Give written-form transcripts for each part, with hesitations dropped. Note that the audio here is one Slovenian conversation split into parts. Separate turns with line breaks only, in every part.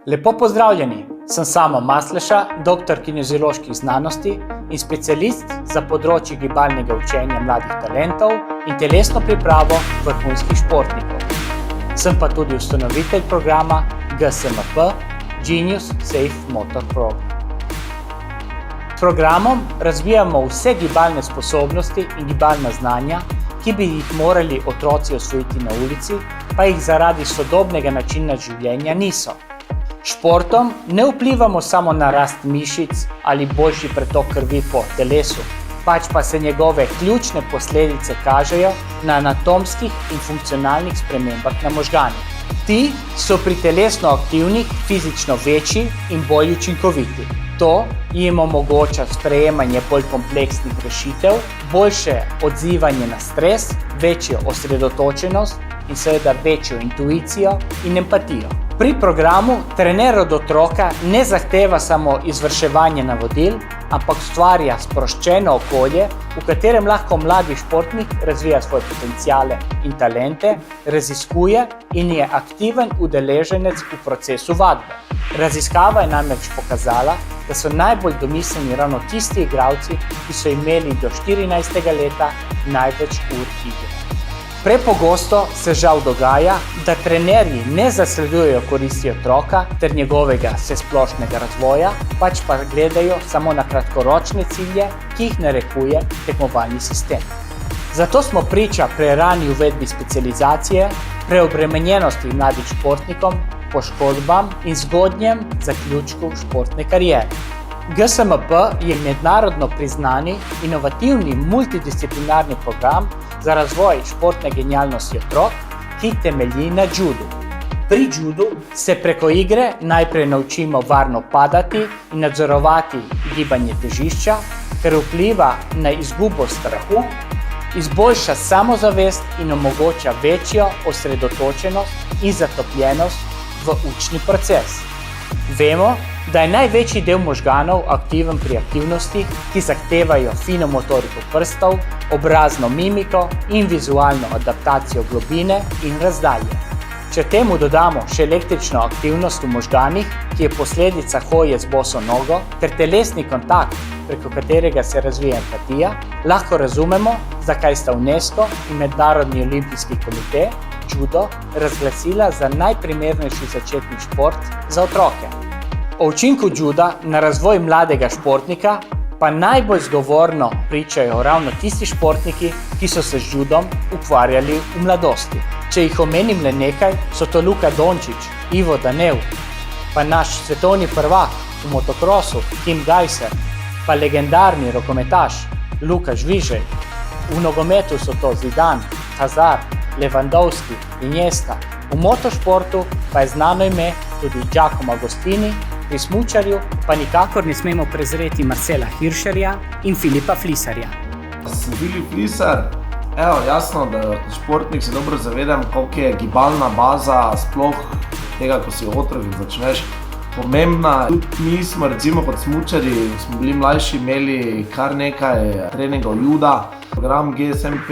Lepo pozdravljeni, sem Samo Masleša, doktor kinezioloških znanosti in specialist za področje gibalnega učenja mladih talentov in telesno pripravo vrhunskih športnikov. Sem pa tudi ustanovitelj programa GSMP Genius Safe Motor Program. S programom razvijamo vse gibalne sposobnosti in gibalna znanja, ki bi jih morali otroci osvojiti na ulici, pa jih zaradi sodobnega načina življenja niso. Športom ne vplivamo samo na rast mišic ali boljši pretok krvi po telesu, pač pa se njegove ključne posledice kažejo na anatomskih in funkcionalnih spremembah na možganih. Ti so pri telesno aktivnih fizično večji in bolj učinkoviti. To jim omogoča sprejemanje bolj kompleksnih rešitev, boljše odzivanje na stres, večjo osredotočenost in seveda večjo intuicijo in empatijo. Pri programu trener od otroka ne zahteva samo izvrševanje navodil, ampak ustvarja sproščeno okolje, v katerem lahko mladi športnik razvija svoje potenciale in talente, raziskuje in je aktiven udeleženec v procesu vadbe. Raziskava je namreč pokazala, da so najbolj domiselni ravno tisti igralci, ki so imeli do 14. leta največ ur igre. Prepogosto se žal dogaja, da trenerji ne zasledujejo koristi otroka ter njegovega vsesplošnega razvoja, pač pa gledajo samo na kratkoročne cilje, ki jih narekuje tekmovalni sistem. Zato smo priča prerani uvedbi specializacije, preobremenjenosti mladih športnikom, poškodbam in zgodnjem zaključku športne kariere. GSMP je mednarodno priznani, inovativni multidisciplinarni program za razvoj športne genialnosti otrok, ki temelji na judu. Pri judu se preko igre najprej naučimo varno padati in nadzorovati gibanje težišča, kar vpliva na izgubo strahu, izboljša samozavest in omogoča večjo osredotočenost in zatopljenost v učni proces. Vemo, da je največji del možganov aktiven pri aktivnostih, ki zahtevajo fino motoriko prstov, obrazno mimiko in vizualno adaptacijo globine in razdalje. Če temu dodamo še električno aktivnost v možganih, ki je posledica hoje z boso nogo, ter telesni kontakt, preko katerega se razvija empatija, lahko razumemo, zakaj sta UNESCO in Mednarodni olimpijski komite judo razglasila za najprimernejši začetni šport za otroke. O učinku juda na razvoj mladega športnika pa najbolj zgovorno pričajo ravno tisti športniki, ki so se z judom ukvarjali v mladosti. Če jih omenim le nekaj, so to Luka Dončić, Ivo Danev, pa naš svetovni prvak v motokrosu Tim Gajser, pa legendarni rokometaš Luka Žvižej. V nogometu so to Zidane, Hazard, Lewandowski, Iniesta. V motošportu pa je znano ime tudi Giacomo Agostini, pri smučarju pa nikakor ne smemo prezreti Marcela Hirscherja in Filipa Flisarja.
Sem Filip Flisar. Jasno, da športnik se dobro zavedam, koliko je gibalna baza sploh tega, ko si otrok in začneš pomembna. Tudi mi smo recimo kot smučarji, smo bili mlajši, imeli kar nekaj treningov juda. Program GSMP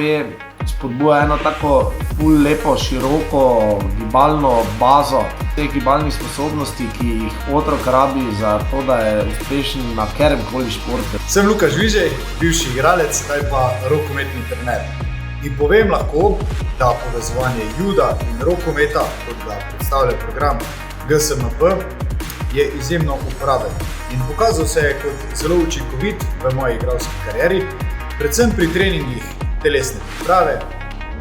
spodbuja eno tako ful lepo, široko gibalno bazo teh gibalnih sposobnosti, ki jih otrok rabi za to, da je uspešen na kateremkoli športu.
Sem Luka Žvižej, bivši igralec, zdaj pa rokometni trener. In povem lahko, da povezovanje juda in rokometa, kot ga predstavlja program GSMP, je izjemno uporaben in pokazal se je kot zelo učinkovit v moji igralski karieri, predvsem pri treningih telesne priprave,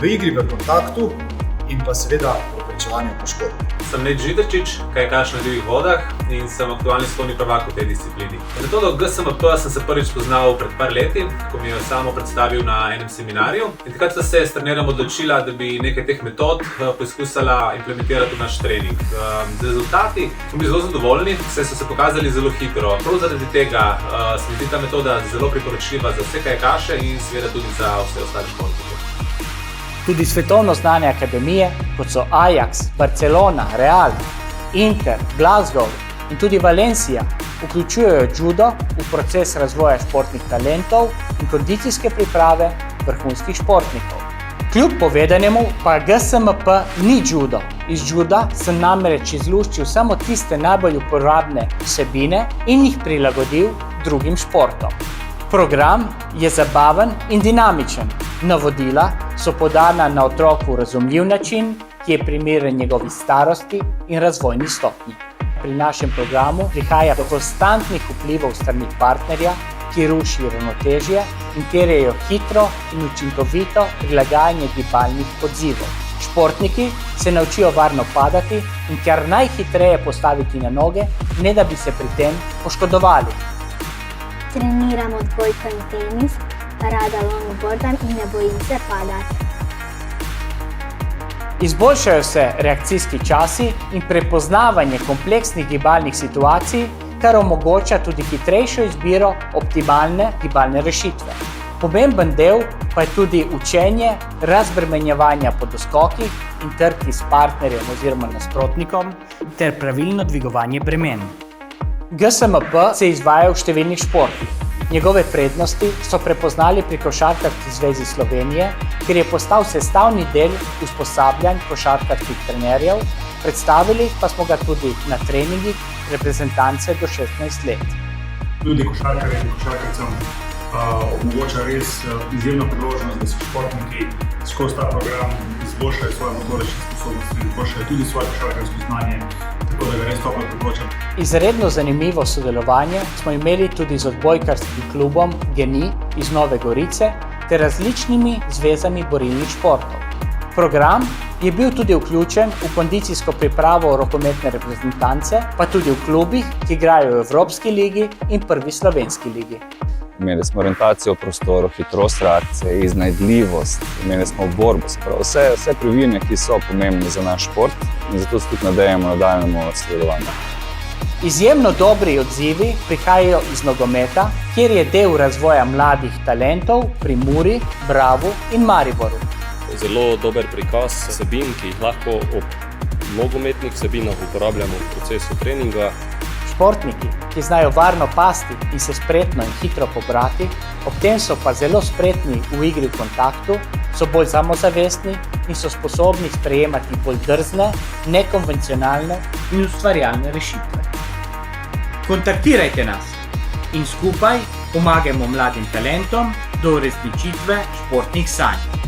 v igri v kontaktu in pa seveda preprečevanju poškodb.
Sem Ned Židrčič, kajakaš na divjih vodah in sem aktualni svetovni prvak v tej disciplini. Metodo GSMP sem se prvič spoznal pred par leti, ko mi jo Samo predstavil na enem seminarju. In takrat sta se s trenerjem odločila, da bi nekaj teh metod poskusila implementirati v naš trening. Z rezultati smo bili zelo zadovoljni, saj so se pokazali zelo hitro. Prav zaradi tega se mi zdi ta metoda zelo priporočljiva za vse kajakaše in seveda tudi za vse ostale športnike.
Tudi svetovno znane akademije, kot so Ajax, Barcelona, Real, Inter, Glasgow in tudi Valencia, vključujejo judo v proces razvoja športnih talentov in kondicijske priprave vrhunskih športnikov. Kljub povedanemu pa GSMP ni judo. Iz juda sem namreč izluščil samo tiste najbolj uporabne vsebine in jih prilagodil drugim športom. Program je zabaven in dinamičen. Navodila so podana na otroku razumljiv način, ki je primeren njegovi starosti in razvojni stopnji. Pri našem programu prihaja do konstantnih vplivov strani partnerja, ki ruši ravnotežje in terjajo hitro in učinkovito prilagajanje gibalnih odzivov. Športniki se naučijo varno padati in kar najhitreje postaviti na noge, ne da bi se pri tem poškodovali.
Treniram odbojko in tenis, rada longboardam in ne bojim se padati.
Izboljšajo se reakcijski časi in prepoznavanje kompleksnih gibalnih situacij, kar omogoča tudi hitrejšo izbiro optimalne gibalne rešitve. Pomemben del pa je tudi učenje razbremenjevanja po doskokih in trki s partnerjem oziroma nasprotnikom ter pravilno dvigovanje bremen. GSMP se izvaja v številnih športih. Njegove prednosti so prepoznali pri Košarkarski zvezi Slovenije, ker je postal sestavni del usposabljanj košarkarskih trenerjev, predstavili pa smo ga tudi na treningih reprezentance do 16 let.
Tudi košarkarjem in košarkarcem omogoča res izjemno priložnost, da se športniki skozi ta program izboljšajo svoje motorične sposobnosti, izboljšajo tudi svoje košarkarsko znanje, tako da ga res toplo priporočam.
Izredno zanimivo sodelovanje smo imeli tudi z odbojkarskim klubom GENI iz Nove Gorice ter različnimi zvezami borilnih športov. Program je bil tudi vključen v kondicijsko pripravo rokometne reprezentance, pa tudi v klubih, ki igrajo v Evropski ligi in prvi slovenski ligi.
Imeli smo orientacijo v prostoru, hitrost reakcije, iznajdljivost, imeli smo borbo, vse prvine, ki so pomembne za naš šport in zato se tudi nadejamo nadaljnjemu sodelovanju.
Izjemno dobri odzivi prihajajo iz nogometa, kjer je del razvoja mladih talentov pri Muri, Bravu in Mariboru.
Zelo dober prikaz vsebin, ki jih lahko ob nogometnih vsebinah uporabljamo v procesu treninga.
Športniki, ki znajo varno pasti in se spretno in hitro pobrati, ob tem so pa zelo spretni v igri v kontaktu, so bolj samozavestni in so sposobni sprejemati bolj drzne, nekonvencionalne in ustvarjalne rešitve. Kontaktirajte nas in skupaj pomagajmo mladim talentom do uresničitve športnih sanj.